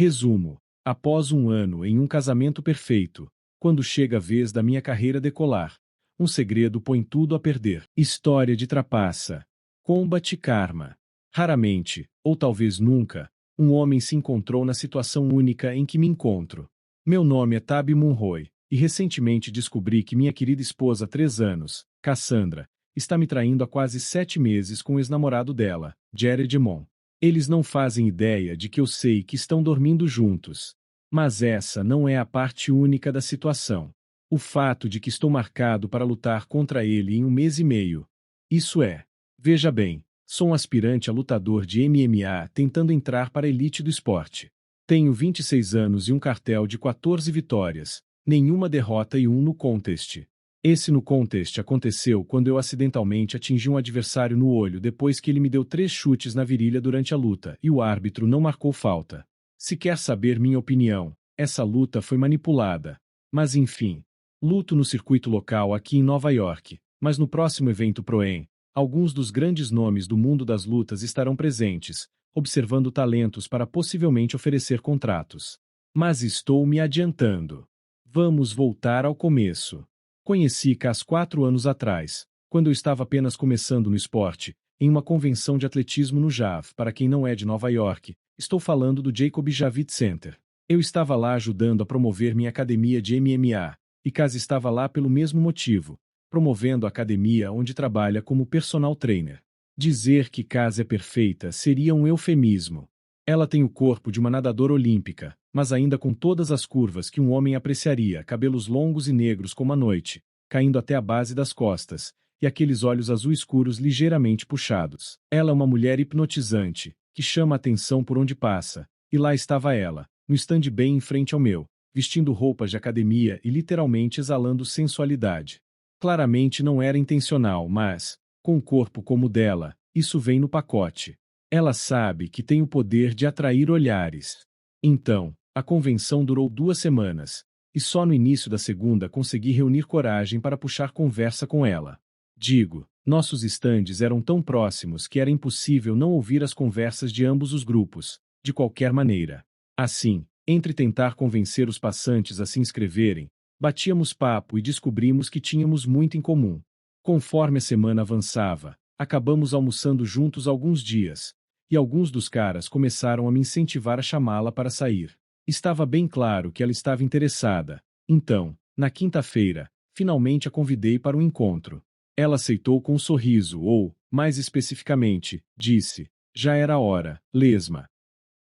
Resumo. Após um ano em um casamento perfeito, quando chega a vez da minha carreira decolar, um segredo põe tudo a perder. História de trapaça. Combat Karma. Raramente, ou talvez nunca, um homem se encontrou na situação única em que me encontro. Meu nome é Tabi Munroy, e recentemente descobri que minha querida esposa há 3 anos, Cassandra, está me traindo há quase 7 meses com o ex-namorado dela, Jared Mon. Eles não fazem ideia de que eu sei que estão dormindo juntos. Mas essa não é a parte única da situação. O fato de que estou marcado para lutar contra ele em 1 mês e meio. Isso é. Veja bem, sou um aspirante a lutador de MMA tentando entrar para a elite do esporte. Tenho 26 anos e um cartel de 14 vitórias, nenhuma derrota e um no contest. Esse no contest aconteceu quando eu acidentalmente atingi um adversário no olho depois que ele me deu 3 chutes na virilha durante a luta e o árbitro não marcou falta. Se quer saber minha opinião, essa luta foi manipulada. Mas enfim. Luto no circuito local aqui em Nova York, mas no próximo evento Pro-Am, alguns dos grandes nomes do mundo das lutas estarão presentes, observando talentos para possivelmente oferecer contratos. Mas estou me adiantando. Vamos voltar ao começo. Conheci Cass 4 anos atrás, quando eu estava apenas começando no esporte, em uma convenção de atletismo no JAV. Para quem não é de Nova York, estou falando do Jacob Javits Center. Eu estava lá ajudando a promover minha academia de MMA, e Cass estava lá pelo mesmo motivo, promovendo a academia onde trabalha como personal trainer. Dizer que Cass é perfeita seria um eufemismo. Ela tem o corpo de uma nadadora olímpica, mas ainda com todas as curvas que um homem apreciaria, cabelos longos e negros como a noite, caindo até a base das costas, e aqueles olhos azul escuros ligeiramente puxados. Ela é uma mulher hipnotizante, que chama a atenção por onde passa, e lá estava ela, no stand bem em frente ao meu, vestindo roupas de academia e literalmente exalando sensualidade. Claramente não era intencional, mas, com um corpo como o dela, isso vem no pacote. Ela sabe que tem o poder de atrair olhares. Então, a convenção durou 2 semanas, e só no início da segunda consegui reunir coragem para puxar conversa com ela. Digo, nossos estandes eram tão próximos que era impossível não ouvir as conversas de ambos os grupos, de qualquer maneira. Assim, entre tentar convencer os passantes a se inscreverem, batíamos papo e descobrimos que tínhamos muito em comum. Conforme a semana avançava, acabamos almoçando juntos alguns dias, e alguns dos caras começaram a me incentivar a chamá-la para sair. Estava bem claro que ela estava interessada. Então, na quinta-feira, finalmente a convidei para um encontro. Ela aceitou com um sorriso ou, mais especificamente, disse: já era hora, lesma.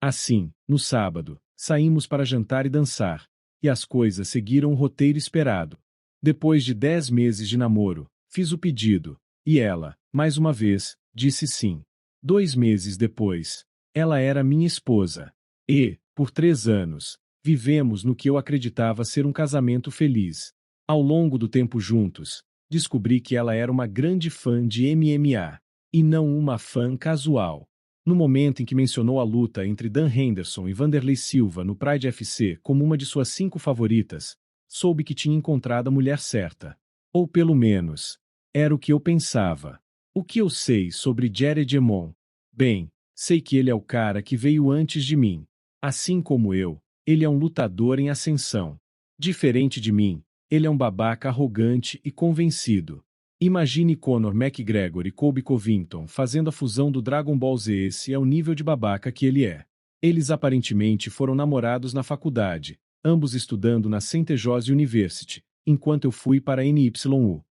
Assim, no sábado, saímos para jantar e dançar, e as coisas seguiram o roteiro esperado. Depois de 10 meses de namoro, fiz o pedido, e ela, mais uma vez, disse sim. 2 meses depois, ela era minha esposa. E, por 3 anos, vivemos no que eu acreditava ser um casamento feliz. Ao longo do tempo juntos, descobri que ela era uma grande fã de MMA, e não uma fã casual. No momento em que mencionou a luta entre Dan Henderson e Vanderlei Silva no Pride FC como uma de suas 5 favoritas, soube que tinha encontrado a mulher certa. Ou pelo menos, era o que eu pensava. O que eu sei sobre Jared Mon? Bem, sei que ele é o cara que veio antes de mim. Assim como eu, ele é um lutador em ascensão. Diferente de mim, ele é um babaca arrogante e convencido. Imagine Conor McGregor e Colby Covington fazendo a fusão do Dragon Ball Z. Esse é o nível de babaca que ele é. Eles aparentemente foram namorados na faculdade, ambos estudando na St. John's University, enquanto eu fui para a NYU.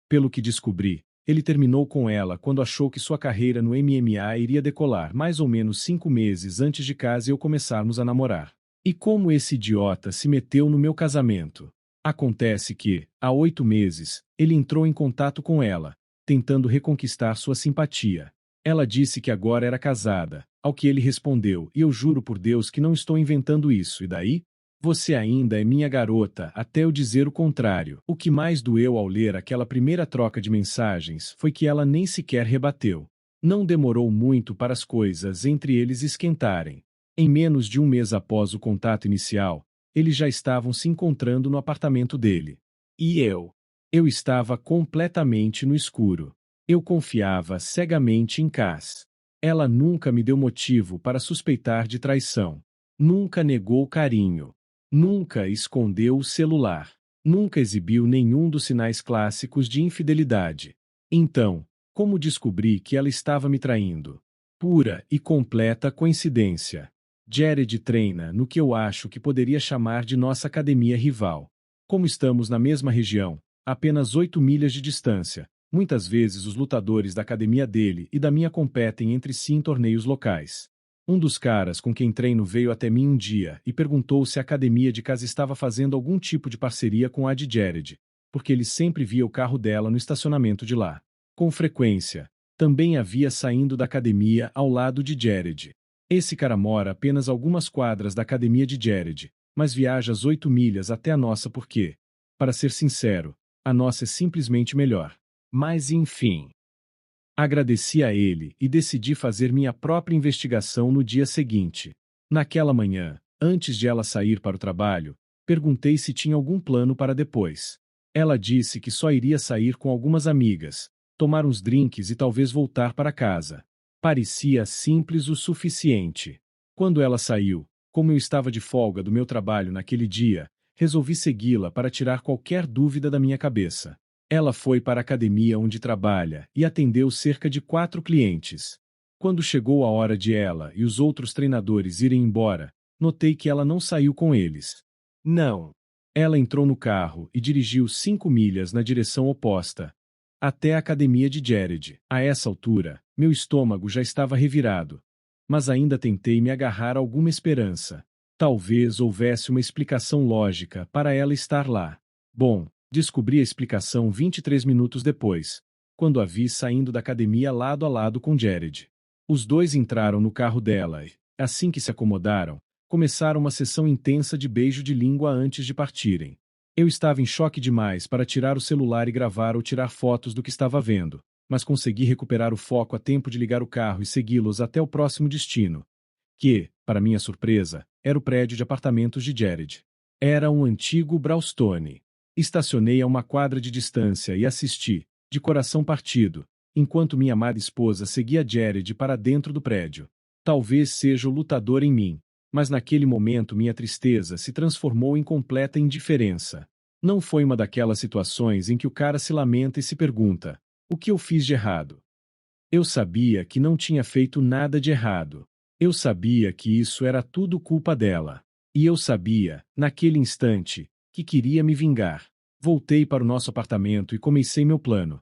Pelo que descobri, ele terminou com ela quando achou que sua carreira no MMA iria decolar mais ou menos 5 meses antes de Cass e eu começarmos a namorar. E como esse idiota se meteu no meu casamento? Acontece que, há 8 meses, ele entrou em contato com ela, tentando reconquistar sua simpatia. Ela disse que agora era casada, ao que ele respondeu: e eu juro por Deus que não estou inventando isso, e daí? Você ainda é minha garota, até eu dizer o contrário. O que mais doeu ao ler aquela primeira troca de mensagens foi que ela nem sequer rebateu. Não demorou muito para as coisas entre eles esquentarem. Em menos de 1 mês após o contato inicial, eles já estavam se encontrando no apartamento dele. E eu estava completamente no escuro. Eu confiava cegamente em Cass. Ela nunca me deu motivo para suspeitar de traição. Nunca negou carinho. Nunca escondeu o celular. Nunca exibiu nenhum dos sinais clássicos de infidelidade. Então, como descobri que ela estava me traindo? Pura e completa coincidência. Jared treina no que eu acho que poderia chamar de nossa academia rival. Como estamos na mesma região, apenas 8 milhas de distância, muitas vezes os lutadores da academia dele e da minha competem entre si em torneios locais. Um dos caras com quem treino veio até mim um dia e perguntou se a academia de casa estava fazendo algum tipo de parceria com a de Jared, porque ele sempre via o carro dela no estacionamento de lá. Com frequência. Também havia saindo da academia ao lado de Jared. Esse cara mora apenas algumas quadras da academia de Jared, mas viaja as 8 milhas até a nossa porque, para ser sincero, a nossa é simplesmente melhor. Mas enfim. Agradeci a ele e decidi fazer minha própria investigação no dia seguinte. Naquela manhã, antes de ela sair para o trabalho, perguntei se tinha algum plano para depois. Ela disse que só iria sair com algumas amigas, tomar uns drinks e talvez voltar para casa. Parecia simples o suficiente. Quando ela saiu, como eu estava de folga do meu trabalho naquele dia, resolvi segui-la para tirar qualquer dúvida da minha cabeça. Ela foi para a academia onde trabalha e atendeu cerca de 4 clientes. Quando chegou a hora de ela e os outros treinadores irem embora, notei que ela não saiu com eles. Não. Ela entrou no carro e dirigiu 5 milhas na direção oposta, até a academia de Jared. A essa altura, meu estômago já estava revirado. Mas ainda tentei me agarrar a alguma esperança. Talvez houvesse uma explicação lógica para ela estar lá. Bom, descobri a explicação 23 minutos depois, quando a vi saindo da academia lado a lado com Jared. Os dois entraram no carro dela e, assim que se acomodaram, começaram uma sessão intensa de beijo de língua antes de partirem. Eu estava em choque demais para tirar o celular e gravar ou tirar fotos do que estava vendo, mas consegui recuperar o foco a tempo de ligar o carro e segui-los até o próximo destino, que, para minha surpresa, era o prédio de apartamentos de Jared. Era um antigo brownstone. Estacionei a uma quadra de distância e assisti, de coração partido, enquanto minha amada esposa seguia Jared para dentro do prédio. Talvez seja o lutador em mim, mas naquele momento minha tristeza se transformou em completa indiferença. Não foi uma daquelas situações em que o cara se lamenta e se pergunta: o que eu fiz de errado? Eu sabia que não tinha feito nada de errado. Eu sabia que isso era tudo culpa dela. E eu sabia, naquele instante, que queria me vingar. Voltei para o nosso apartamento e comecei meu plano.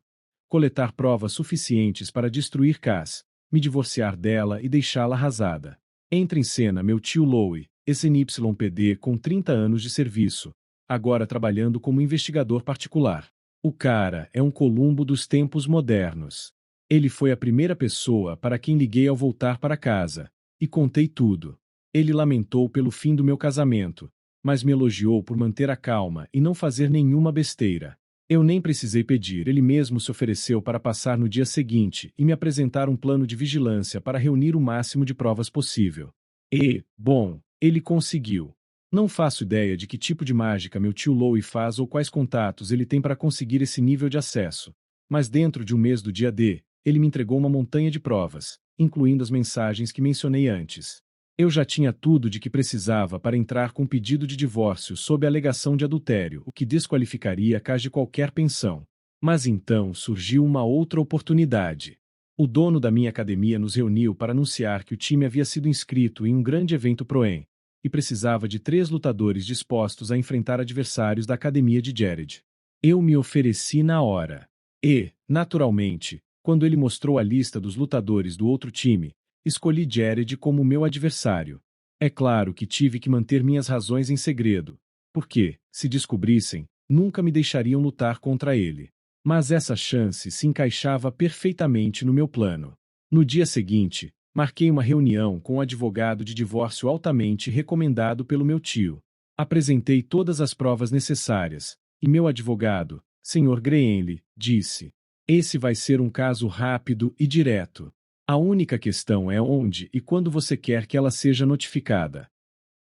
Coletar provas suficientes para destruir Cass, me divorciar dela e deixá-la arrasada. Entra em cena meu tio Louie, SNYPD com 30 anos de serviço, agora trabalhando como investigador particular. O cara é um Columbo dos tempos modernos. Ele foi a primeira pessoa para quem liguei ao voltar para casa, e contei tudo. Ele lamentou pelo fim do meu casamento, mas me elogiou por manter a calma e não fazer nenhuma besteira. Eu nem precisei pedir, ele mesmo se ofereceu para passar no dia seguinte e me apresentar um plano de vigilância para reunir o máximo de provas possível. E, bom, ele conseguiu. Não faço ideia de que tipo de mágica meu tio Louie faz ou quais contatos ele tem para conseguir esse nível de acesso. Mas dentro de um mês do dia D, ele me entregou uma montanha de provas, incluindo as mensagens que mencionei antes. Eu já tinha tudo de que precisava para entrar com pedido de divórcio sob a alegação de adultério, o que desqualificaria Cass de qualquer pensão. Mas então surgiu uma outra oportunidade. O dono da minha academia nos reuniu para anunciar que o time havia sido inscrito em um grande evento Pro-Am, e precisava de 3 lutadores dispostos a enfrentar adversários da academia de Jared. Eu me ofereci na hora. E, naturalmente, quando ele mostrou a lista dos lutadores do outro time, escolhi Jared como meu adversário. É claro que tive que manter minhas razões em segredo, porque, se descobrissem, nunca me deixariam lutar contra ele. Mas essa chance se encaixava perfeitamente no meu plano. No dia seguinte, marquei uma reunião com um advogado de divórcio altamente recomendado pelo meu tio. Apresentei todas as provas necessárias, e meu advogado, Sr. Greenlee, disse: esse vai ser um caso rápido e direto. A única questão é onde e quando você quer que ela seja notificada.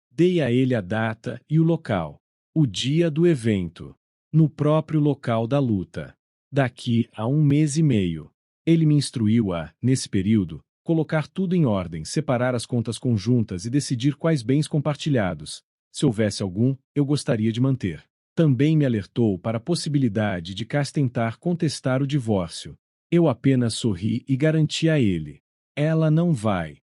Dei a ele a data e o local. O dia do evento. No próprio local da luta. Daqui a 1 mês e meio. Ele me instruiu a, nesse período, Colocar tudo em ordem, separar as contas conjuntas e decidir quais bens compartilhados, se houvesse algum, eu gostaria de manter. Também me alertou para a possibilidade de Cass tentar contestar o divórcio. Eu apenas sorri e garanti a ele: ela não vai.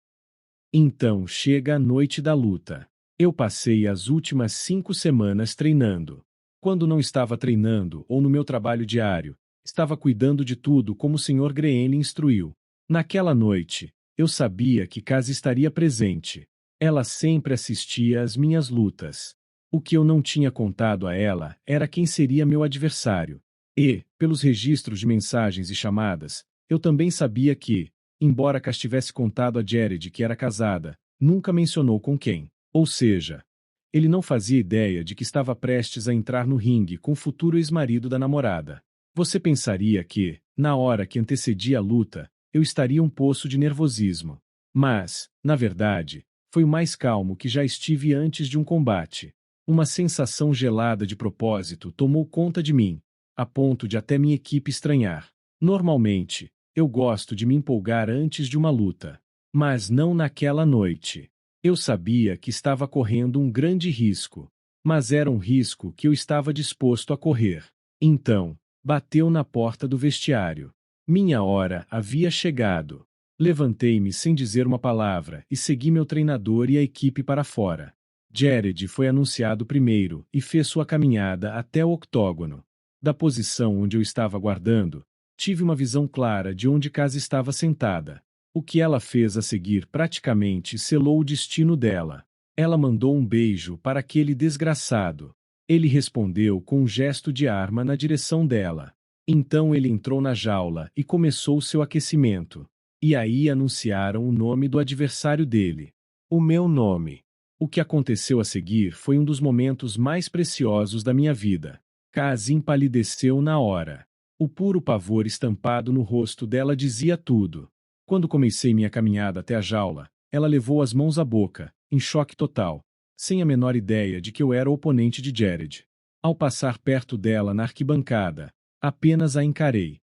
Então chega a noite da luta. Eu passei as últimas 5 semanas treinando. Quando não estava treinando ou no meu trabalho diário, estava cuidando de tudo como o Sr. Greene instruiu. Naquela noite, eu sabia que Cass estaria presente. Ela sempre assistia às minhas lutas. O que eu não tinha contado a ela era quem seria meu adversário. E, pelos registros de mensagens e chamadas, eu também sabia que, embora Cass tivesse contado a Jared que era casada, nunca mencionou com quem. Ou seja, ele não fazia ideia de que estava prestes a entrar no ringue com o futuro ex-marido da namorada. Você pensaria que, na hora que antecedia a luta, eu estaria um poço de nervosismo. Mas, na verdade, foi o mais calmo que já estive antes de um combate. Uma sensação gelada de propósito tomou conta de mim, a ponto de até minha equipe estranhar. Normalmente, eu gosto de me empolgar antes de uma luta. Mas não naquela noite. Eu sabia que estava correndo um grande risco. Mas era um risco que eu estava disposto a correr. Então, bateu na porta do vestiário. Minha hora havia chegado. Levantei-me sem dizer uma palavra e segui meu treinador e a equipe para fora. Jared foi anunciado primeiro e fez sua caminhada até o octógono. Da posição onde eu estava aguardando, tive uma visão clara de onde Cass estava sentada. O que ela fez a seguir praticamente selou o destino dela. Ela mandou um beijo para aquele desgraçado. Ele respondeu com um gesto de arma na direção dela. Então ele entrou na jaula e começou seu aquecimento. E aí anunciaram o nome do adversário dele. O meu nome. O que aconteceu a seguir foi um dos momentos mais preciosos da minha vida. Cass empalideceu na hora. O puro pavor estampado no rosto dela dizia tudo. Quando comecei minha caminhada até a jaula, ela levou as mãos à boca, em choque total, sem a menor ideia de que eu era o oponente de Jared. Ao passar perto dela na arquibancada, apenas a encarei.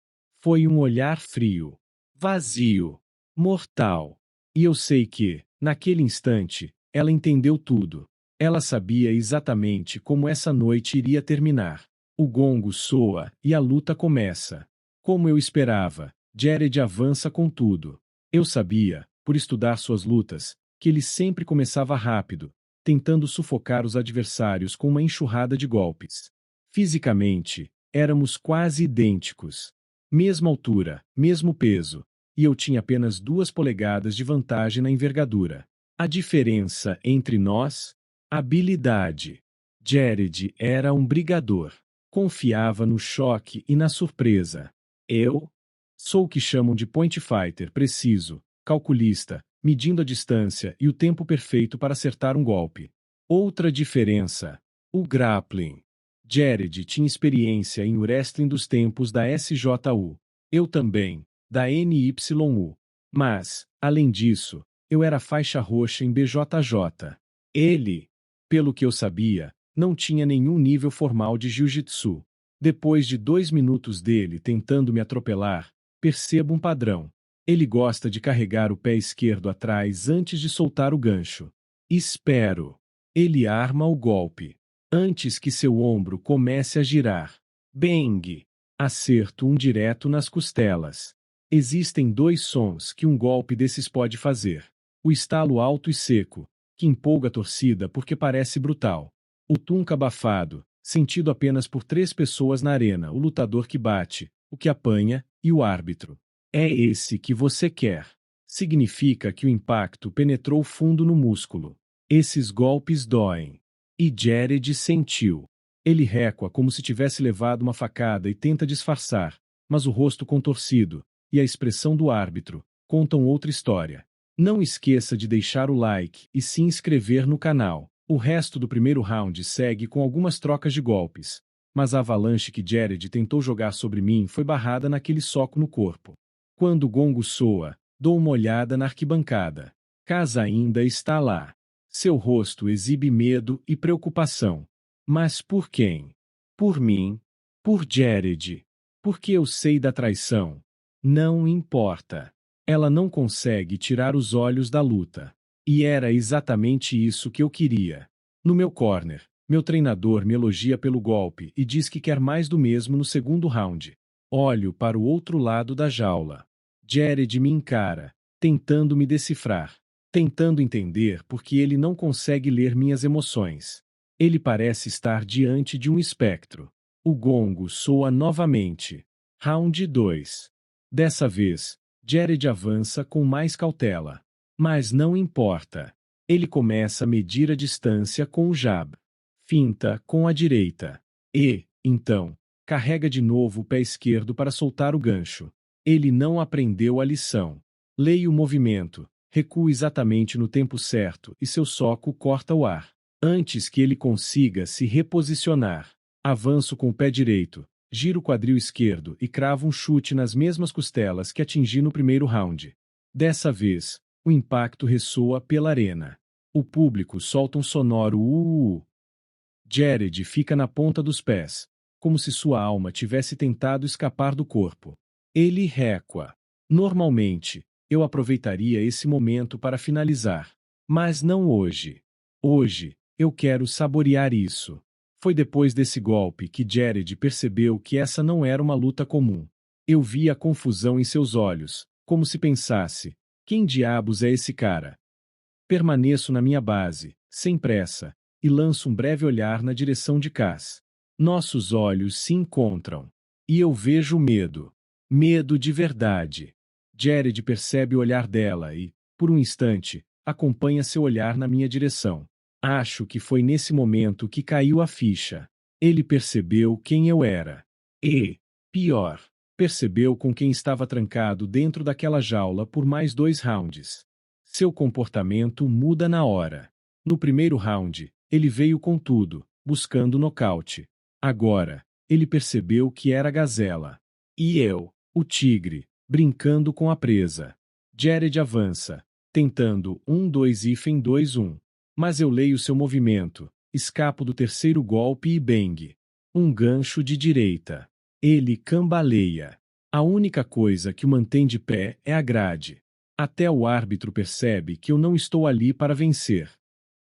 Foi um olhar frio, vazio, mortal. E eu sei que, naquele instante, ela entendeu tudo. Ela sabia exatamente como essa noite iria terminar. O gongo soa e a luta começa. Como eu esperava, Jared avança com tudo. Eu sabia, por estudar suas lutas, que ele sempre começava rápido, tentando sufocar os adversários com uma enxurrada de golpes. Fisicamente, éramos quase idênticos. Mesma altura, mesmo peso, e eu tinha apenas 2 polegadas de vantagem na envergadura. A diferença entre nós? Habilidade. Jared era um brigador. Confiava no choque e na surpresa. Eu? Sou o que chamam de point fighter preciso, calculista, medindo a distância e o tempo perfeito para acertar um golpe. Outra diferença. O grappling. Jared tinha experiência em wrestling dos tempos da SJU. Eu também, da NYU. Mas, além disso, eu era faixa roxa em BJJ. Ele, pelo que eu sabia, não tinha nenhum nível formal de jiu-jitsu. Depois de 2 minutos dele tentando me atropelar, percebo um padrão. Ele gosta de carregar o pé esquerdo atrás antes de soltar o gancho. Espero. Ele arma o golpe. Antes que seu ombro comece a girar. Bang! Acerto um direto nas costelas. Existem 2 sons que um golpe desses pode fazer. O estalo alto e seco, que empolga a torcida porque parece brutal. O tunca abafado, sentido apenas por 3 pessoas na arena, o lutador que bate, o que apanha, e o árbitro. É esse que você quer. Significa que o impacto penetrou fundo no músculo. Esses golpes doem. E Jared sentiu. Ele recua como se tivesse levado uma facada e tenta disfarçar, mas o rosto contorcido, e a expressão do árbitro, contam outra história. Não esqueça de deixar o like e se inscrever no canal. O resto do primeiro round segue com algumas trocas de golpes, mas a avalanche que Jared tentou jogar sobre mim foi barrada naquele soco no corpo. Quando o gongo soa, dou uma olhada na arquibancada. Cass ainda está lá. Seu rosto exibe medo e preocupação. Mas por quem? Por mim? Por Jared? Porque eu sei da traição. Não importa. Ela não consegue tirar os olhos da luta. E era exatamente isso que eu queria. No meu corner, meu treinador me elogia pelo golpe e diz que quer mais do mesmo no segundo round. Olho para o outro lado da jaula. Jared me encara, tentando me decifrar, tentando entender por que ele não consegue ler minhas emoções. Ele parece estar diante de um espectro. O gongo soa novamente. Round 2. Dessa vez, Jared avança com mais cautela. Mas não importa. Ele começa a medir a distância com o jab. Finta com a direita. E, então, carrega de novo o pé esquerdo para soltar o gancho. Ele não aprendeu a lição. Leia o movimento, recua exatamente no tempo certo e seu soco corta o ar. Antes que ele consiga se reposicionar, avanço com o pé direito, giro o quadril esquerdo e cravo um chute nas mesmas costelas que atingi no primeiro round. Dessa vez, o impacto ressoa pela arena. O público solta um sonoro uuuh. Jared fica na ponta dos pés, como se sua alma tivesse tentado escapar do corpo. Ele recua. Normalmente, eu aproveitaria esse momento para finalizar. Mas não hoje. Hoje, eu quero saborear isso. Foi depois desse golpe que Jared percebeu que essa não era uma luta comum. Eu vi a confusão em seus olhos, como se pensasse: quem diabos é esse cara? Permaneço na minha base, sem pressa, e lanço um breve olhar na direção de Cass. Nossos olhos se encontram. E eu vejo medo. Medo de verdade. Jared percebe o olhar dela e, por um instante, acompanha seu olhar na minha direção. Acho que foi nesse momento que caiu a ficha. Ele percebeu quem eu era. E, pior, percebeu com quem estava trancado dentro daquela jaula por mais 2 rounds. Seu comportamento muda na hora. No primeiro round, ele veio com tudo, buscando nocaute. Agora, ele percebeu que era a gazela. E eu, o tigre, brincando com a presa. Jared avança, tentando 1-2-2-1. Mas eu leio seu movimento, escapo do terceiro golpe e bang. Um gancho de direita. Ele cambaleia. A única coisa que o mantém de pé é a grade. Até o árbitro percebe que eu não estou ali para vencer.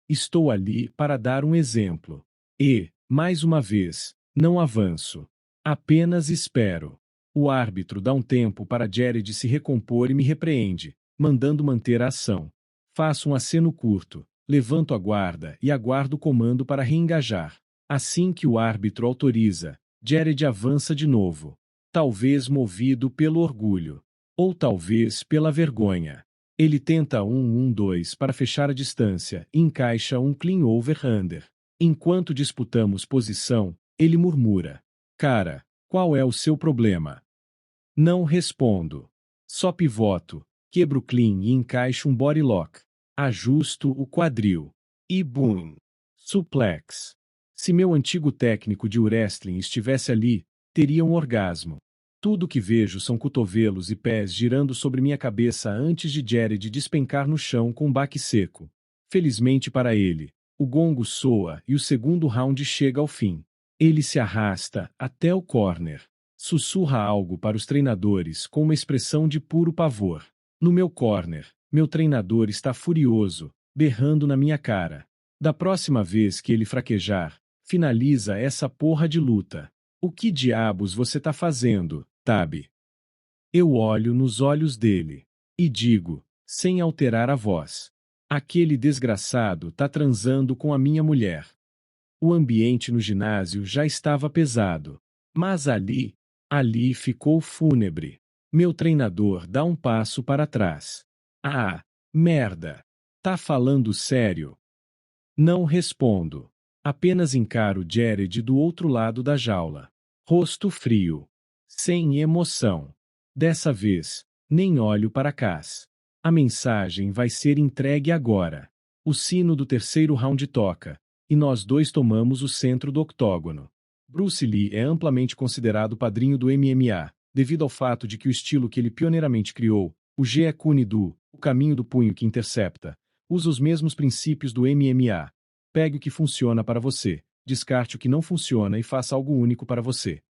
Estou ali para dar um exemplo. E, mais uma vez, não avanço. Apenas espero. O árbitro dá um tempo para Jared se recompor e me repreende, mandando manter a ação. Faço um aceno curto, levanto a guarda e aguardo o comando para reengajar. Assim que o árbitro autoriza, Jared avança de novo. Talvez movido pelo orgulho. Ou talvez pela vergonha. Ele tenta 1-1-2 para fechar a distância e encaixa um clean over-under. Enquanto disputamos posição, ele murmura: cara, qual é o seu problema? Não respondo. Só pivoto, quebro o clean e encaixo um body lock. Ajusto o quadril. E boom! Suplex. Se meu antigo técnico de wrestling estivesse ali, teria um orgasmo. Tudo que vejo são cotovelos e pés girando sobre minha cabeça antes de Jared despencar no chão com um baque seco. Felizmente para ele, o gongo soa e o segundo round chega ao fim. Ele se arrasta até o corner. Sussurra algo para os treinadores com uma expressão de puro pavor. No meu corner, meu treinador está furioso, berrando na minha cara. Da próxima vez que ele fraquejar, finaliza essa porra de luta. O que diabos você tá fazendo, Tab? Eu olho nos olhos dele. E digo, sem alterar a voz: aquele desgraçado tá transando com a minha mulher. O ambiente no ginásio já estava pesado. Mas ali ficou fúnebre. Meu treinador dá um passo para trás. Ah, merda! Tá falando sério? Não respondo. Apenas encaro Jared do outro lado da jaula. Rosto frio. Sem emoção. Dessa vez, nem olho para Cass. A mensagem vai ser entregue agora. O sino do terceiro round toca, e nós dois tomamos o centro do octógono. Bruce Lee é amplamente considerado padrinho do MMA, devido ao fato de que o estilo que ele pioneiramente criou, o Jeet Kune Do, o caminho do punho que intercepta, usa os mesmos princípios do MMA. Pegue o que funciona para você, descarte o que não funciona e faça algo único para você.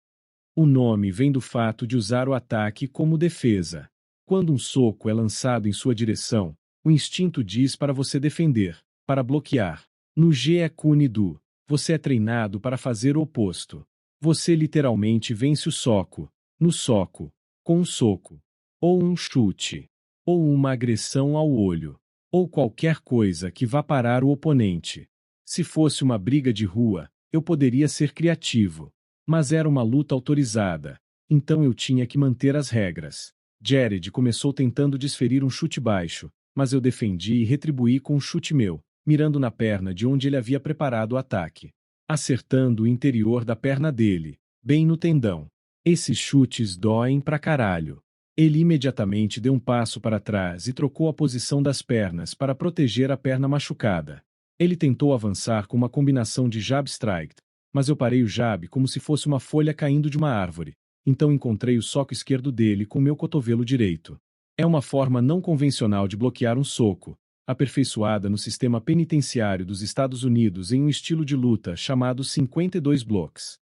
O nome vem do fato de usar o ataque como defesa. Quando um soco é lançado em sua direção, o instinto diz para você defender, para bloquear. No Jeet Kune Do, você é treinado para fazer o oposto. Você literalmente vence o soco, no soco, com um soco, ou um chute, ou uma agressão ao olho, ou qualquer coisa que vá parar o oponente. Se fosse uma briga de rua, eu poderia ser criativo. Mas era uma luta autorizada, então eu tinha que manter as regras. Jared começou tentando desferir um chute baixo, mas eu defendi e retribuí com um chute meu, mirando na perna de onde ele havia preparado o ataque, acertando o interior da perna dele, bem no tendão. Esses chutes doem pra caralho. Ele imediatamente deu um passo para trás e trocou a posição das pernas para proteger a perna machucada. Ele tentou avançar com uma combinação de jab strike, mas eu parei o jab como se fosse uma folha caindo de uma árvore. Então encontrei o soco esquerdo dele com meu cotovelo direito. É uma forma não convencional de bloquear um soco, aperfeiçoada no sistema penitenciário dos Estados Unidos em um estilo de luta chamado 52 blocks.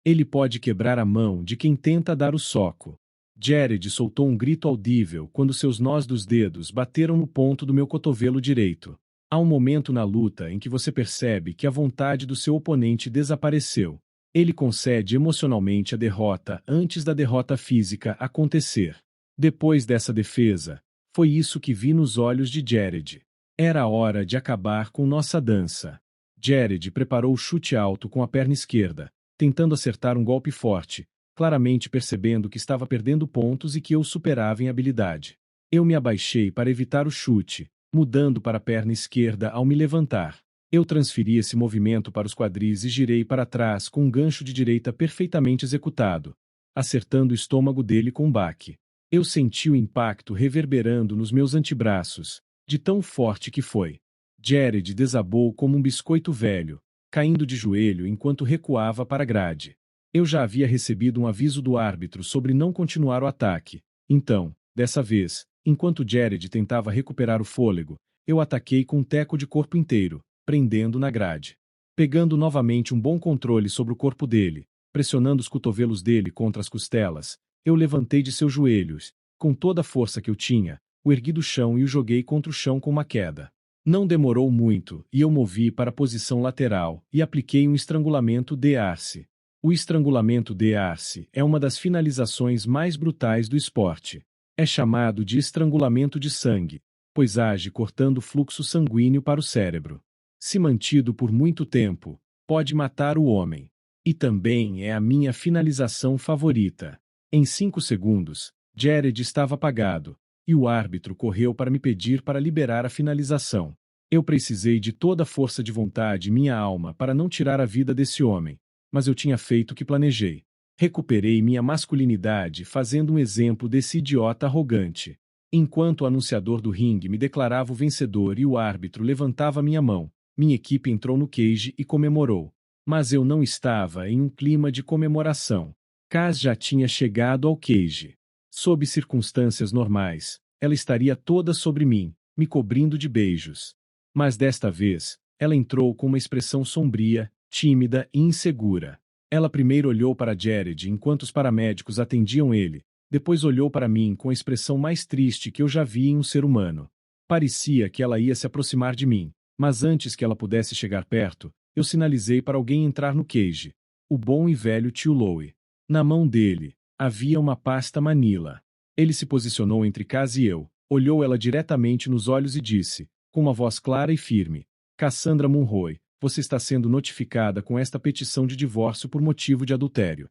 Ele pode quebrar a mão de quem tenta dar o soco. Jared soltou um grito audível quando seus nós dos dedos bateram no ponto do meu cotovelo direito. Há um momento na luta em que você percebe que a vontade do seu oponente desapareceu. Ele concede emocionalmente a derrota antes da derrota física acontecer. Depois dessa defesa, foi isso que vi nos olhos de Jared. Era a hora de acabar com nossa dança. Jared preparou o chute alto com a perna esquerda, tentando acertar um golpe forte, claramente percebendo que estava perdendo pontos e que eu superava em habilidade. Eu me abaixei para evitar o chute, mudando para a perna esquerda ao me levantar. Eu transferi esse movimento para os quadris e girei para trás com um gancho de direita perfeitamente executado, acertando o estômago dele com um baque. Eu senti o impacto reverberando nos meus antebraços, de tão forte que foi. Jared desabou como um biscoito velho, caindo de joelho enquanto recuava para a grade. Eu já havia recebido um aviso do árbitro sobre não continuar o ataque. Então, dessa vez, enquanto Jared tentava recuperar o fôlego, eu ataquei com um teco de corpo inteiro, prendendo na grade. Pegando novamente um bom controle sobre o corpo dele, pressionando os cotovelos dele contra as costelas, eu levantei de seus joelhos, com toda a força que eu tinha, o ergui do chão e o joguei contra o chão com uma queda. Não demorou muito, e eu movi para a posição lateral e apliquei um estrangulamento de arce. O estrangulamento de arce é uma das finalizações mais brutais do esporte. É chamado de estrangulamento de sangue, pois age cortando o fluxo sanguíneo para o cérebro. Se mantido por muito tempo, pode matar o homem. E também é a minha finalização favorita. Em 5 segundos, Jared estava apagado, e o árbitro correu para me pedir para liberar a finalização. Eu precisei de toda a força de vontade e minha alma para não tirar a vida desse homem, mas eu tinha feito o que planejei. Recuperei minha masculinidade fazendo um exemplo desse idiota arrogante. Enquanto o anunciador do ringue me declarava o vencedor e o árbitro levantava minha mão, minha equipe entrou no cage e comemorou. Mas eu não estava em um clima de comemoração. Kaz já tinha chegado ao cage. Sob circunstâncias normais, ela estaria toda sobre mim, me cobrindo de beijos. Mas desta vez, ela entrou com uma expressão sombria, tímida e insegura. Ela primeiro olhou para Jared enquanto os paramédicos atendiam ele, depois olhou para mim com a expressão mais triste que eu já vi em um ser humano. Parecia que ela ia se aproximar de mim, mas antes que ela pudesse chegar perto, eu sinalizei para alguém entrar no cage. O bom e velho tio Louie. Na mão dele, havia uma pasta Manila. Ele se posicionou entre Kaz e eu, olhou ela diretamente nos olhos e disse, com uma voz clara e firme: Cassandra Munroe, você está sendo notificada com esta petição de divórcio por motivo de adultério.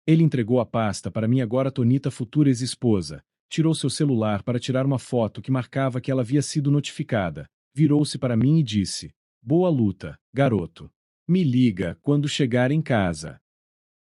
Ele entregou a pasta para minha agora tonita futura ex-esposa, tirou seu celular para tirar uma foto que marcava que ela havia sido notificada, virou-se para mim e disse: Boa luta, garoto. Me liga quando chegar em casa.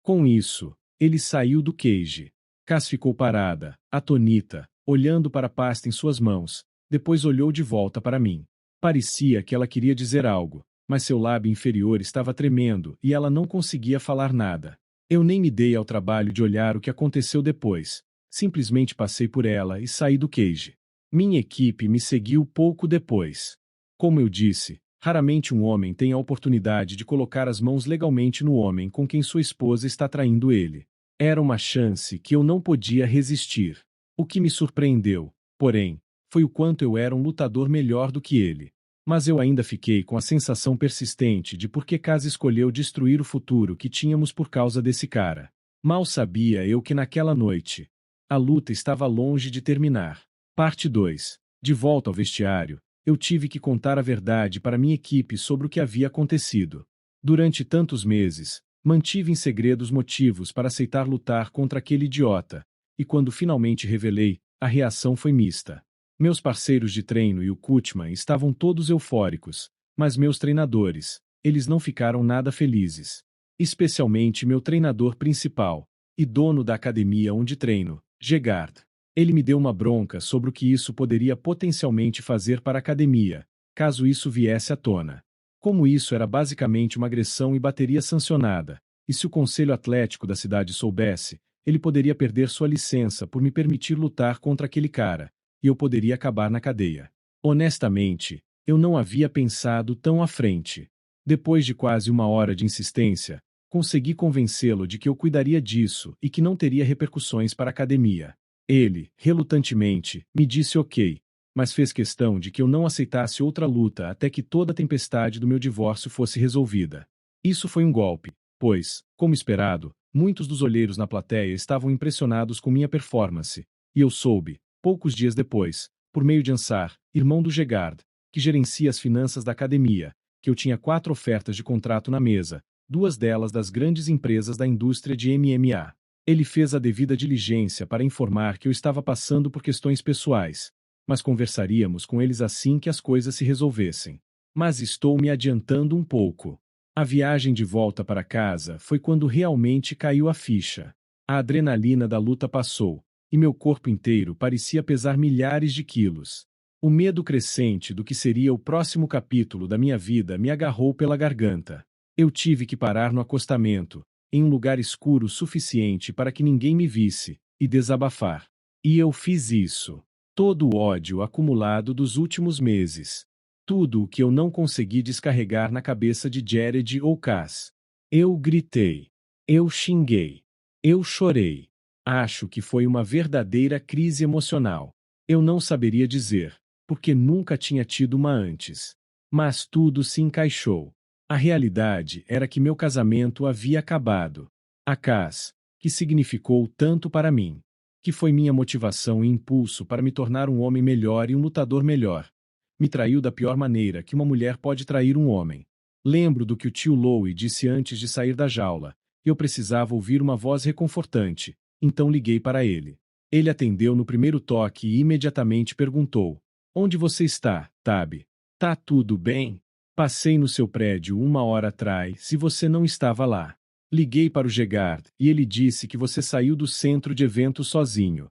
Com isso, ele saiu do cage. Cass ficou parada, atonita, olhando para a pasta em suas mãos, depois olhou de volta para mim. Parecia que ela queria dizer algo, mas seu lábio inferior estava tremendo e ela não conseguia falar nada. Eu nem me dei ao trabalho de olhar o que aconteceu depois. Simplesmente passei por ela e saí do cage. Minha equipe me seguiu pouco depois. Como eu disse, raramente um homem tem a oportunidade de colocar as mãos legalmente no homem com quem sua esposa está traindo ele. Era uma chance que eu não podia resistir. O que me surpreendeu, porém, foi o quanto eu era um lutador melhor do que ele. Mas eu ainda fiquei com a sensação persistente de por que Kaz escolheu destruir o futuro que tínhamos por causa desse cara. Mal sabia eu que naquela noite, a luta estava longe de terminar. Parte 2. De volta ao vestiário, eu tive que contar a verdade para minha equipe sobre o que havia acontecido. Durante tantos meses, mantive em segredo os motivos para aceitar lutar contra aquele idiota, e quando finalmente revelei, a reação foi mista. Meus parceiros de treino e o Kutman estavam todos eufóricos, mas meus treinadores, eles não ficaram nada felizes. Especialmente meu treinador principal, e dono da academia onde treino, Gegard. Ele me deu uma bronca sobre o que isso poderia potencialmente fazer para a academia, caso isso viesse à tona. Como isso era basicamente uma agressão e bateria sancionada, e se o conselho atlético da cidade soubesse, ele poderia perder sua licença por me permitir lutar contra aquele cara, e eu poderia acabar na cadeia. Honestamente, eu não havia pensado tão à frente. Depois de quase uma hora de insistência, consegui convencê-lo de que eu cuidaria disso e que não teria repercussões para a academia. Ele, relutantemente, me disse ok, mas fez questão de que eu não aceitasse outra luta até que toda a tempestade do meu divórcio fosse resolvida. Isso foi um golpe, pois, como esperado, muitos dos olheiros na plateia estavam impressionados com minha performance, e eu soube, poucos dias depois, por meio de Ansar, irmão do Gegard, que gerencia as finanças da academia, que eu tinha 4 ofertas de contrato na mesa, 2 delas das grandes empresas da indústria de MMA. Ele fez a devida diligência para informar que eu estava passando por questões pessoais, mas conversaríamos com eles assim que as coisas se resolvessem. Mas estou me adiantando um pouco. A viagem de volta para casa foi quando realmente caiu a ficha. A adrenalina da luta passou, e meu corpo inteiro parecia pesar milhares de quilos. O medo crescente do que seria o próximo capítulo da minha vida me agarrou pela garganta. Eu tive que parar no acostamento, em um lugar escuro o suficiente para que ninguém me visse, e desabafar. E eu fiz isso. Todo o ódio acumulado dos últimos meses. Tudo o que eu não consegui descarregar na cabeça de Jared ou Kaz. Eu gritei. Eu xinguei. Eu chorei. Acho que foi uma verdadeira crise emocional. Eu não saberia dizer, porque nunca tinha tido uma antes. Mas tudo se encaixou. A realidade era que meu casamento havia acabado. A Kaz, que significou tanto para mim, que foi minha motivação e impulso para me tornar um homem melhor e um lutador melhor, me traiu da pior maneira que uma mulher pode trair um homem. Lembro do que o tio Louie disse antes de sair da jaula, e eu precisava ouvir uma voz reconfortante, então liguei para ele. Ele atendeu no primeiro toque e imediatamente perguntou: Onde você está, Tab? Tá tudo bem? Passei no seu prédio 1 hora atrás e você não estava lá. Liguei para o Gegard e ele disse que você saiu do centro de eventos sozinho.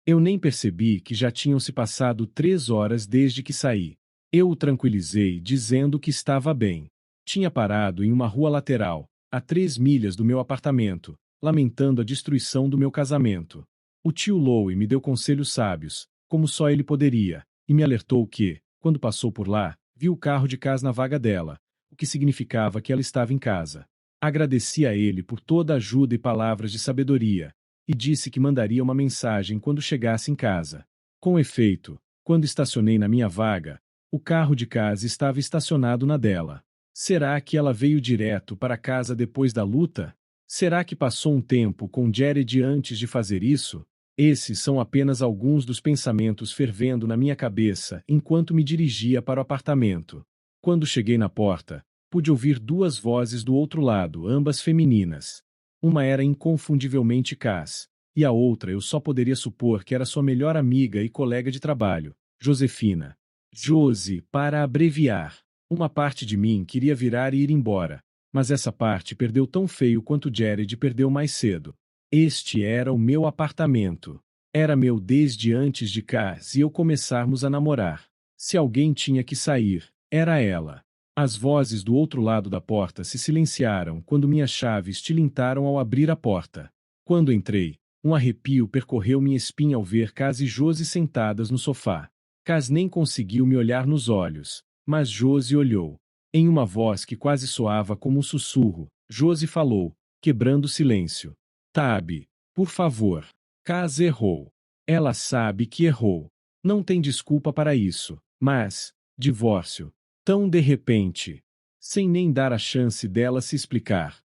Eu nem percebi que já tinham se passado 3 horas desde que saí. Eu o tranquilizei dizendo que estava bem. Tinha parado em uma rua lateral, a 3 milhas do meu apartamento, lamentando a destruição do meu casamento. O tio Louie me deu conselhos sábios, como só ele poderia, e me alertou que, quando passou por lá, viu o carro de Kaz na vaga dela, o que significava que ela estava em casa. Agradeci a ele por toda a ajuda e palavras de sabedoria, e disse que mandaria uma mensagem quando chegasse em casa. Com efeito, quando estacionei na minha vaga, o carro de Kaz estava estacionado na dela. Será que ela veio direto para casa depois da luta? Será que passou um tempo com Jared antes de fazer isso? Esses são apenas alguns dos pensamentos fervendo na minha cabeça enquanto me dirigia para o apartamento. Quando cheguei na porta, pude ouvir 2 vozes do outro lado, ambas femininas. Uma era inconfundivelmente Kaz, e a outra eu só poderia supor que era sua melhor amiga e colega de trabalho, Josefina. Josi, para abreviar. Uma parte de mim queria virar e ir embora, mas essa parte perdeu tão feio quanto Jared perdeu mais cedo. Este era o meu apartamento. Era meu desde antes de Kaz e eu começarmos a namorar. Se alguém tinha que sair, era ela. As vozes do outro lado da porta se silenciaram quando minhas chaves tilintaram ao abrir a porta. Quando entrei, um arrepio percorreu minha espinha ao ver Kaz e Josi sentadas no sofá. Kaz nem conseguiu me olhar nos olhos, mas Josi olhou. Em uma voz que quase soava como um sussurro, Josi falou, quebrando o silêncio. Tab, por favor. Kaz errou. Ela sabe que errou. Não tem desculpa para isso, mas, divórcio. Tão de repente. Sem nem dar a chance dela se explicar.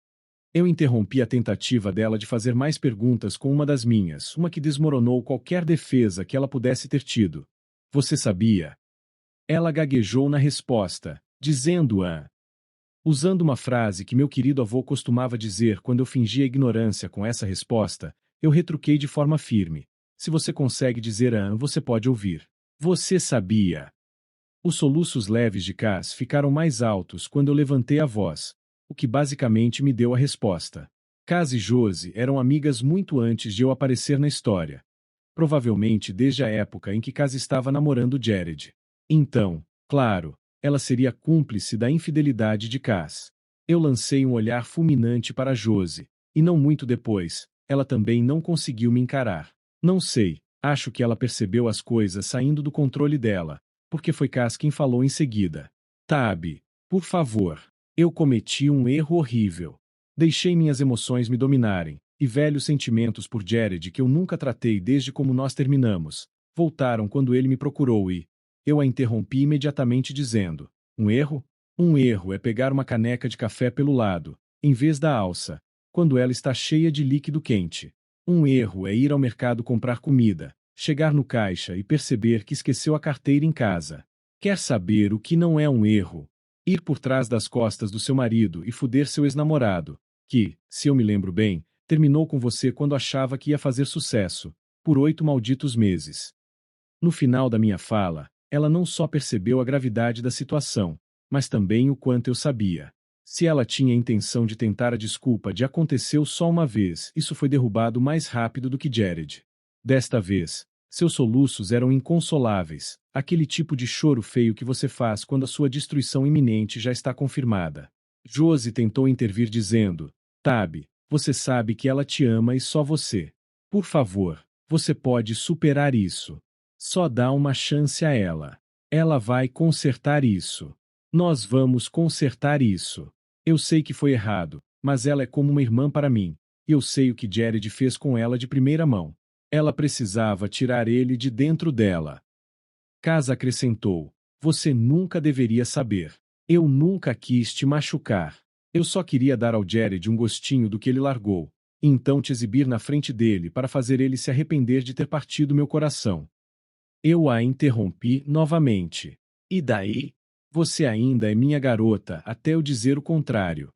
Eu interrompi a tentativa dela de fazer mais perguntas com uma das minhas, uma que desmoronou qualquer defesa que ela pudesse ter tido. Você sabia? Ela gaguejou na resposta, dizendo usando uma frase que meu querido avô costumava dizer quando eu fingia ignorância com essa resposta, eu retruquei de forma firme. Se você consegue dizer você pode ouvir. Você sabia? Os soluços leves de Cass ficaram mais altos quando eu levantei a voz, o que basicamente me deu a resposta. Cass e Josie eram amigas muito antes de eu aparecer na história. Provavelmente desde a época em que Cass estava namorando Jared. Então, claro, ela seria cúmplice da infidelidade de Cass. Eu lancei um olhar fulminante para Josie, e não muito depois, ela também não conseguiu me encarar. Não sei, acho que ela percebeu as coisas saindo do controle dela, porque foi Cass quem falou em seguida. Tab, por favor. Eu cometi um erro horrível. Deixei minhas emoções me dominarem, e velhos sentimentos por Jared que eu nunca tratei desde como nós terminamos, voltaram quando ele me procurou e eu a interrompi imediatamente dizendo: um erro? Um erro é pegar uma caneca de café pelo lado, em vez da alça, quando ela está cheia de líquido quente. Um erro é ir ao mercado comprar comida, chegar no caixa e perceber que esqueceu a carteira em casa. Quer saber o que não é um erro? Ir por trás das costas do seu marido e foder seu ex-namorado, que, se eu me lembro bem, terminou com você quando achava que ia fazer sucesso, por 8 malditos meses. No final da minha fala, ela não só percebeu a gravidade da situação, mas também o quanto eu sabia. Se ela tinha a intenção de tentar a desculpa de aconteceu só uma vez, isso foi derrubado mais rápido do que Jared. Desta vez, seus soluços eram inconsoláveis, aquele tipo de choro feio que você faz quando a sua destruição iminente já está confirmada. Josie tentou intervir dizendo: Tab, você sabe que ela te ama e só você. Por favor, você pode superar isso. Só dá uma chance a ela. Ela vai consertar isso. Nós vamos consertar isso. Eu sei que foi errado, mas ela é como uma irmã para mim, e eu sei o que Jared fez com ela de primeira mão. Ela precisava tirar ele de dentro dela. Cass acrescentou: Você nunca deveria saber. Eu nunca quis te machucar. Eu só queria dar ao Jared um gostinho do que ele largou, e então te exibir na frente dele para fazer ele se arrepender de ter partido meu coração. Eu a interrompi novamente. E daí? Você ainda é minha garota até eu dizer o contrário.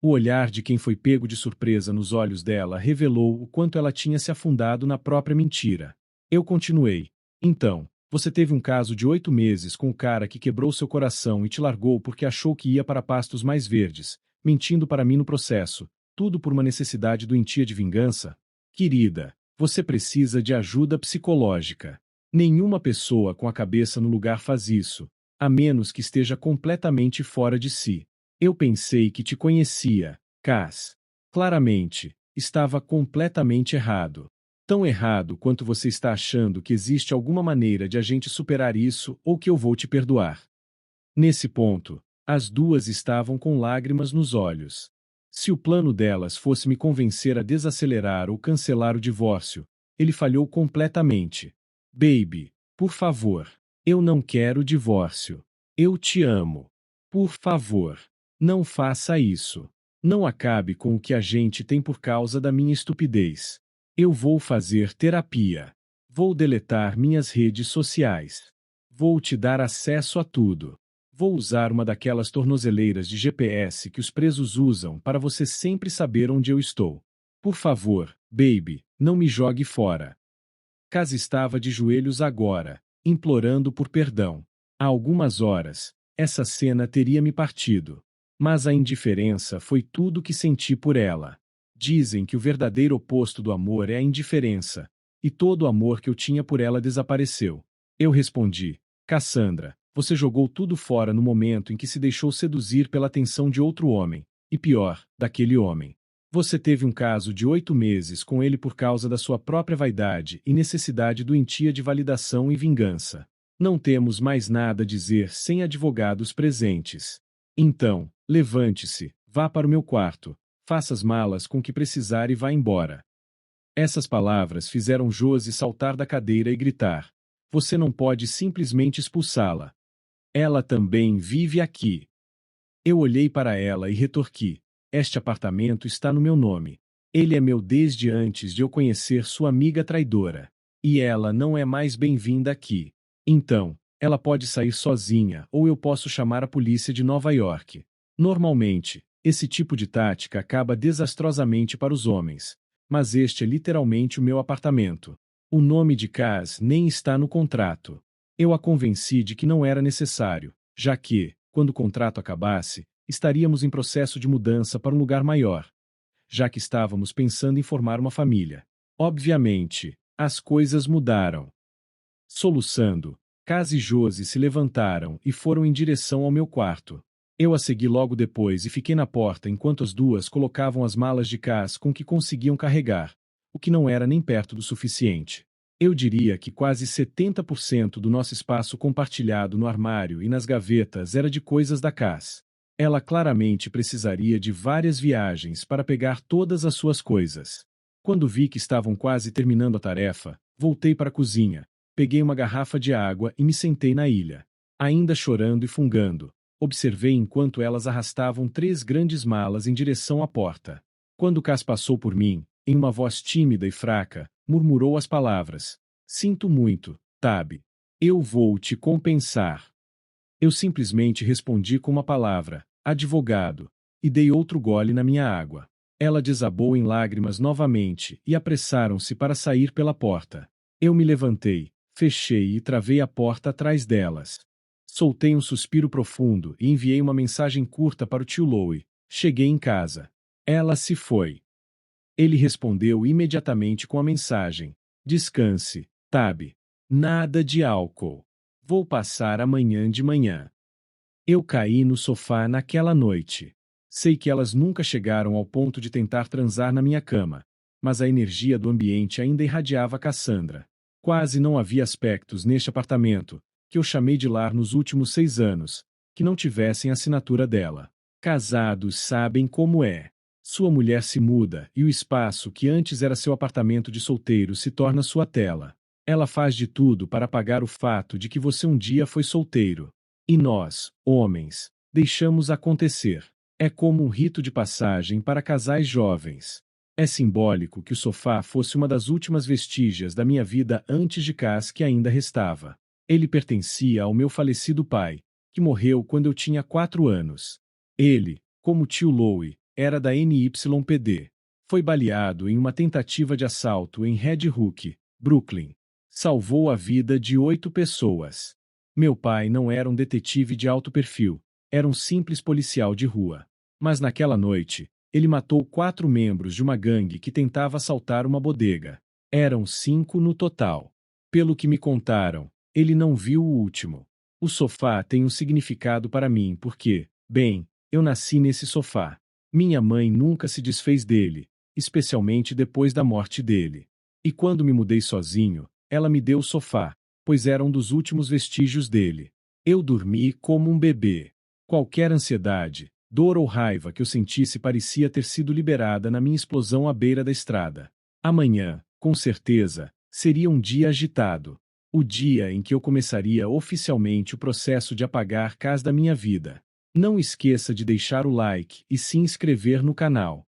O olhar de quem foi pego de surpresa nos olhos dela revelou o quanto ela tinha se afundado na própria mentira. Eu continuei. Então, você teve um caso de 8 meses com o cara que quebrou seu coração e te largou porque achou que ia para pastos mais verdes, mentindo para mim no processo, tudo por uma necessidade doentia de vingança? Querida, você precisa de ajuda psicológica. Nenhuma pessoa com a cabeça no lugar faz isso, a menos que esteja completamente fora de si. Eu pensei que te conhecia, Cass. Claramente, estava completamente errado. Tão errado quanto você está achando que existe alguma maneira de a gente superar isso ou que eu vou te perdoar. Nesse ponto, as duas estavam com lágrimas nos olhos. Se o plano delas fosse me convencer a desacelerar ou cancelar o divórcio, ele falhou completamente. Baby, por favor, eu não quero divórcio. Eu te amo. Por favor, não faça isso. Não acabe com o que a gente tem por causa da minha estupidez. Eu vou fazer terapia. Vou deletar minhas redes sociais. Vou te dar acesso a tudo. Vou usar uma daquelas tornozeleiras de GPS que os presos usam para você sempre saber onde eu estou. Por favor, baby, não me jogue fora. Cass estava de joelhos agora, implorando por perdão. Há algumas horas, essa cena teria me partido. Mas a indiferença foi tudo que senti por ela. Dizem que o verdadeiro oposto do amor é a indiferença, e todo o amor que eu tinha por ela desapareceu. Eu respondi: Cassandra, você jogou tudo fora no momento em que se deixou seduzir pela atenção de outro homem, e pior, daquele homem. Você teve um caso de 8 meses com ele por causa da sua própria vaidade e necessidade doentia de validação e vingança. Não temos mais nada a dizer sem advogados presentes. Então, levante-se, vá para o meu quarto, faça as malas com o que precisar e vá embora. Essas palavras fizeram Josi saltar da cadeira e gritar: Você não pode simplesmente expulsá-la. Ela também vive aqui. Eu olhei para ela e retorqui: Este apartamento está no meu nome. Ele é meu desde antes de eu conhecer sua amiga traidora. E ela não é mais bem-vinda aqui. Então, ela pode sair sozinha ou eu posso chamar a polícia de Nova York. Normalmente, esse tipo de tática acaba desastrosamente para os homens. Mas este é literalmente o meu apartamento. O nome de Kaz nem está no contrato. Eu a convenci de que não era necessário, já que, quando o contrato acabasse, estaríamos em processo de mudança para um lugar maior, já que estávamos pensando em formar uma família. Obviamente, as coisas mudaram. Soluçando, Kaz e Josi se levantaram e foram em direção ao meu quarto. Eu a segui logo depois e fiquei na porta enquanto as duas colocavam as malas de Kaz com que conseguiam carregar, o que não era nem perto do suficiente. Eu diria que quase 70% do nosso espaço compartilhado no armário e nas gavetas era de coisas da Kaz. Ela claramente precisaria de várias viagens para pegar todas as suas coisas. Quando vi que estavam quase terminando a tarefa, voltei para a cozinha, peguei uma garrafa de água e me sentei na ilha. Ainda chorando e fungando, observei enquanto elas arrastavam 3 grandes malas em direção à porta. Quando Kaz passou por mim, em uma voz tímida e fraca, murmurou as palavras: Sinto muito, Tab. Eu vou te compensar. Eu simplesmente respondi com uma palavra: advogado, e dei outro gole na minha água. Ela desabou em lágrimas novamente e apressaram-se para sair pela porta. Eu me levantei, fechei e travei a porta atrás delas. Soltei um suspiro profundo e enviei uma mensagem curta para o tio Louie. Cheguei em casa. Ela se foi. Ele respondeu imediatamente com a mensagem: Descanse, Tab. Nada de álcool. Vou passar amanhã de manhã. Eu caí no sofá naquela noite. Sei que elas nunca chegaram ao ponto de tentar transar na minha cama, mas a energia do ambiente ainda irradiava Cassandra. Quase não havia aspectos neste apartamento, que eu chamei de lar nos últimos 6 anos, que não tivessem a assinatura dela. Casados sabem como é. Sua mulher se muda e o espaço que antes era seu apartamento de solteiro se torna sua tela. Ela faz de tudo para apagar o fato de que você um dia foi solteiro. E nós, homens, deixamos acontecer. É como um rito de passagem para casais jovens. É simbólico que o sofá fosse uma das últimas vestígios da minha vida antes de Kaz que ainda restava. Ele pertencia ao meu falecido pai, que morreu quando eu tinha 4 anos. Ele, como tio Louie, era da NYPD. Foi baleado em uma tentativa de assalto em Red Hook, Brooklyn. Salvou a vida de 8 pessoas. Meu pai não era um detetive de alto perfil, era um simples policial de rua. Mas naquela noite, ele matou 4 membros de uma gangue que tentava assaltar uma bodega. Eram 5 no total. Pelo que me contaram, ele não viu o último. O sofá tem um significado para mim porque, bem, eu nasci nesse sofá. Minha mãe nunca se desfez dele, especialmente depois da morte dele. E quando me mudei sozinho, ela me deu o sofá, pois era um dos últimos vestígios dele. Eu dormi como um bebê. Qualquer ansiedade, dor ou raiva que eu sentisse parecia ter sido liberada na minha explosão à beira da estrada. Amanhã, com certeza, seria um dia agitado. O dia em que eu começaria oficialmente o processo de apagar Kaz da minha vida. Não esqueça de deixar o like e se inscrever no canal.